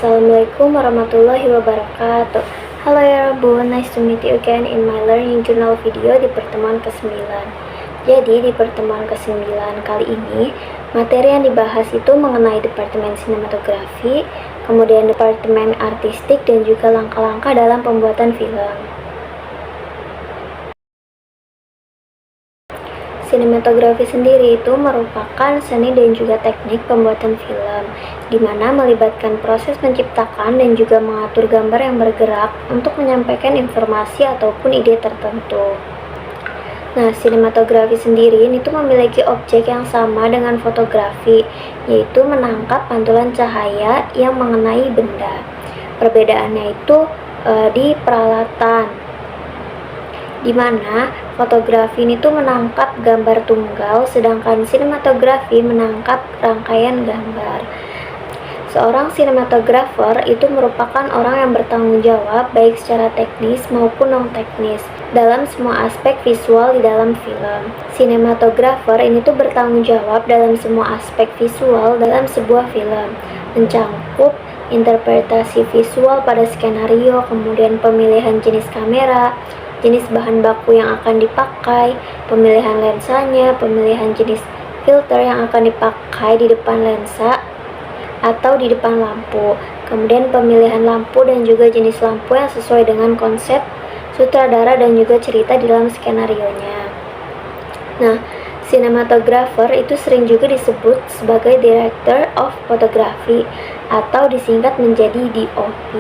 Assalamualaikum warahmatullahi wabarakatuh. Halo ya Rabun, nice to meet you again in my learning journal video di pertemuan ke-9. Jadi di pertemuan ke-9 kali ini, materi yang dibahas itu mengenai Departemen Sinematografi, kemudian Departemen Artistik, dan juga langkah-langkah dalam pembuatan film. Sinematografi sendiri itu merupakan seni dan juga teknik pembuatan film, di mana melibatkan proses menciptakan dan juga mengatur gambar yang bergerak untuk menyampaikan informasi ataupun ide tertentu. Nah, sinematografi sendiri itu memiliki objek yang sama dengan fotografi, yaitu menangkap pantulan cahaya yang mengenai benda. Perbedaannya itu di peralatan, di mana fotografi ini tuh menangkap gambar tunggal, sedangkan sinematografi menangkap rangkaian gambar. Seorang sinematografer itu merupakan orang yang bertanggung jawab baik secara teknis maupun non-teknis dalam semua aspek visual di dalam film. Sinematografer ini tuh bertanggung jawab dalam semua aspek visual dalam sebuah film, mencangkup interpretasi visual pada skenario, kemudian pemilihan jenis kamera, jenis bahan baku yang akan dipakai, pemilihan lensanya, pemilihan jenis filter yang akan dipakai di depan lensa atau di depan lampu, kemudian pemilihan lampu dan juga jenis lampu yang sesuai dengan konsep sutradara dan juga cerita di dalam skenarionya. Nah, sinematografer itu sering juga disebut sebagai Director of Photography atau disingkat menjadi DOP.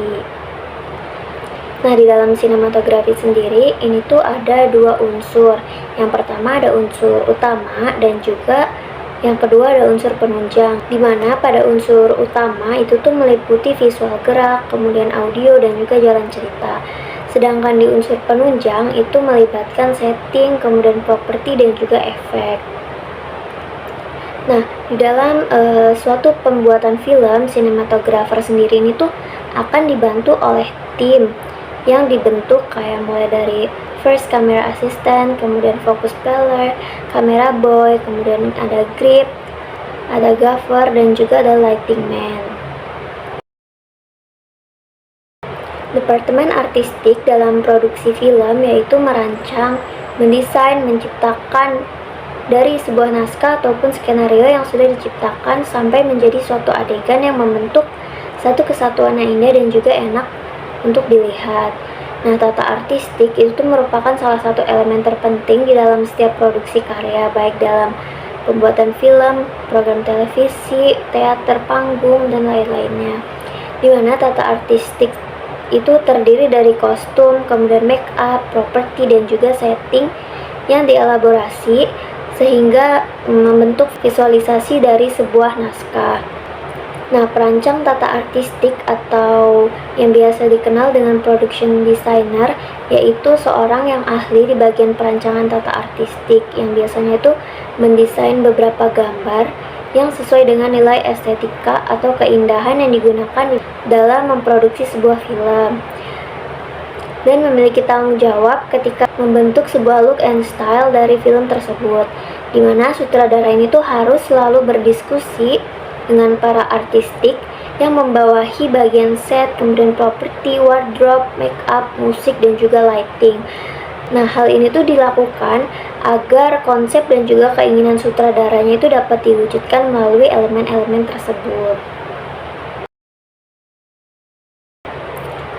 Nah, di dalam sinematografi sendiri ini tuh ada dua unsur. Yang pertama ada unsur utama dan juga yang kedua ada unsur penunjang, di mana pada unsur utama itu tuh meliputi visual gerak, kemudian audio dan juga jalan cerita. Sedangkan di unsur penunjang itu melibatkan setting, kemudian properti dan juga efek. Nah, di dalam suatu pembuatan film, sinematografer sendiri ini tuh akan dibantu oleh tim yang dibentuk kayak mulai dari first camera assistant, kemudian focus puller, camera boy, kemudian ada grip, ada gaffer, dan juga ada lighting man. Departemen artistik dalam produksi film yaitu merancang, mendesain, menciptakan dari sebuah naskah ataupun skenario yang sudah diciptakan sampai menjadi suatu adegan yang membentuk satu kesatuan yang indah dan juga enak untuk dilihat. Nah, tata artistik itu merupakan salah satu elemen terpenting di dalam setiap produksi karya, baik dalam pembuatan film, program televisi, teater, panggung, dan lain-lainnya. Di mana tata artistik itu terdiri dari kostum, kemudian make up, properti, dan juga setting yang dielaborasi sehingga membentuk visualisasi dari sebuah naskah. Nah, perancang tata artistik atau yang biasa dikenal dengan production designer yaitu seorang yang ahli di bagian perancangan tata artistik yang biasanya itu mendesain beberapa gambar yang sesuai dengan nilai estetika atau keindahan yang digunakan dalam memproduksi sebuah film, dan memiliki tanggung jawab ketika membentuk sebuah look and style dari film tersebut, di mana sutradara ini tuh harus selalu berdiskusi dengan para artistik yang membawahi bagian set, kemudian properti, wardrobe, make up, musik, dan juga lighting. Nah, hal ini tuh dilakukan agar konsep dan juga keinginan sutradaranya itu dapat diwujudkan melalui elemen-elemen tersebut.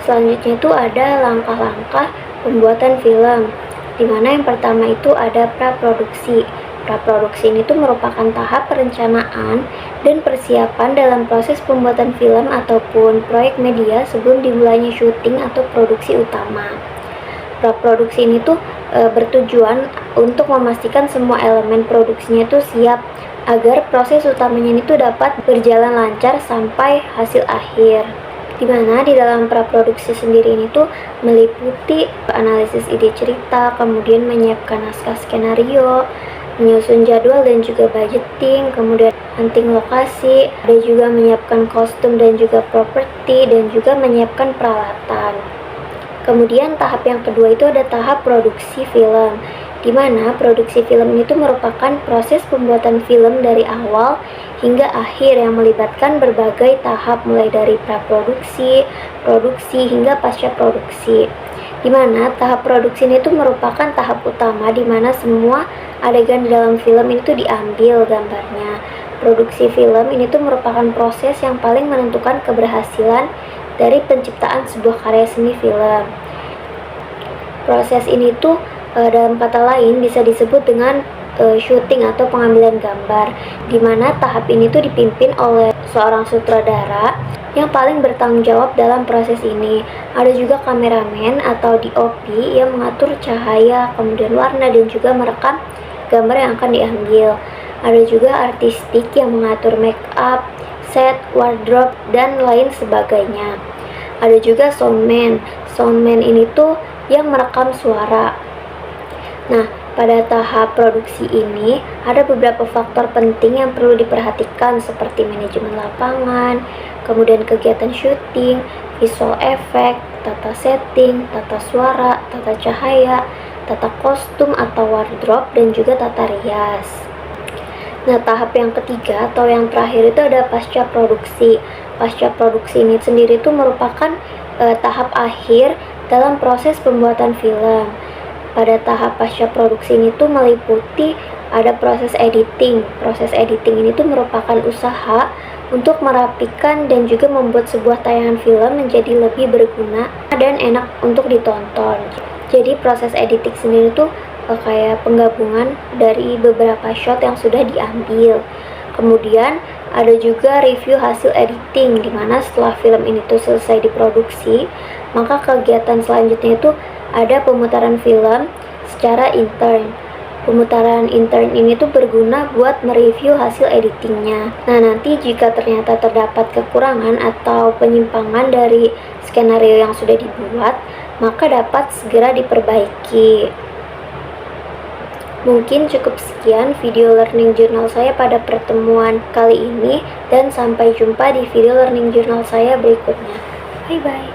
Selanjutnya itu ada langkah-langkah pembuatan film, di mana yang pertama itu ada praproduksi. Praproduksi ini tuh merupakan tahap perencanaan dan persiapan dalam proses pembuatan film ataupun proyek media sebelum dimulainya syuting atau produksi utama. Praproduksi ini tuh bertujuan untuk memastikan semua elemen produksinya tuh siap agar proses utamanya itu dapat berjalan lancar sampai hasil akhir. Dimana di dalam praproduksi sendiri ini tuh meliputi analisis ide cerita, kemudian menyiapkan naskah skenario, menyusun jadwal dan juga budgeting, kemudian hunting lokasi, ada juga menyiapkan kostum dan juga properti, dan juga menyiapkan peralatan. Kemudian tahap yang kedua itu ada tahap produksi film, di mana produksi film ini tuh merupakan proses pembuatan film dari awal hingga akhir yang melibatkan berbagai tahap mulai dari praproduksi, produksi hingga pasca produksi. Di mana tahap produksi ini tuh merupakan tahap utama di mana semua adegan di dalam film ini tuh diambil gambarnya. Produksi film ini tuh merupakan proses yang paling menentukan keberhasilan dari penciptaan sebuah karya seni film. Proses ini tuh dalam kata lain bisa disebut dengan syuting atau pengambilan gambar, di mana tahap ini tuh dipimpin oleh seorang sutradara yang paling bertanggung jawab dalam proses ini. Ada juga kameramen atau DOP yang mengatur cahaya, kemudian warna dan juga merekam gambar yang akan diambil. Ada juga artistik yang mengatur make up, set, wardrobe, dan lain sebagainya. Ada juga soundman. Soundman ini tuh yang merekam suara. Nah, pada tahap produksi ini ada beberapa faktor penting yang perlu diperhatikan seperti manajemen lapangan, kemudian kegiatan syuting, visual effect, tata setting, tata suara, tata cahaya, tata kostum atau wardrobe, dan juga tata rias. Nah, tahap yang ketiga atau yang terakhir itu ada pasca produksi. Pasca produksi ini sendiri itu merupakan tahap akhir dalam proses pembuatan film. Pada tahap pasca produksi ini tuh meliputi ada proses editing. Proses editing ini tuh merupakan usaha untuk merapikan dan juga membuat sebuah tayangan film menjadi lebih berguna dan enak untuk ditonton. Jadi proses editing sendiri tuh kayak penggabungan dari beberapa shot yang sudah diambil. Kemudian ada juga review hasil editing, dimana setelah film ini tuh selesai diproduksi, maka kegiatan selanjutnya itu ada pemutaran film secara intern. Pemutaran intern ini tuh berguna buat mereview hasil editingnya. Nah, nanti jika ternyata terdapat kekurangan atau penyimpangan dari skenario yang sudah dibuat, maka dapat segera diperbaiki. Mungkin cukup sekian video learning journal saya pada pertemuan kali ini, dan sampai jumpa di video learning journal saya berikutnya. Bye bye.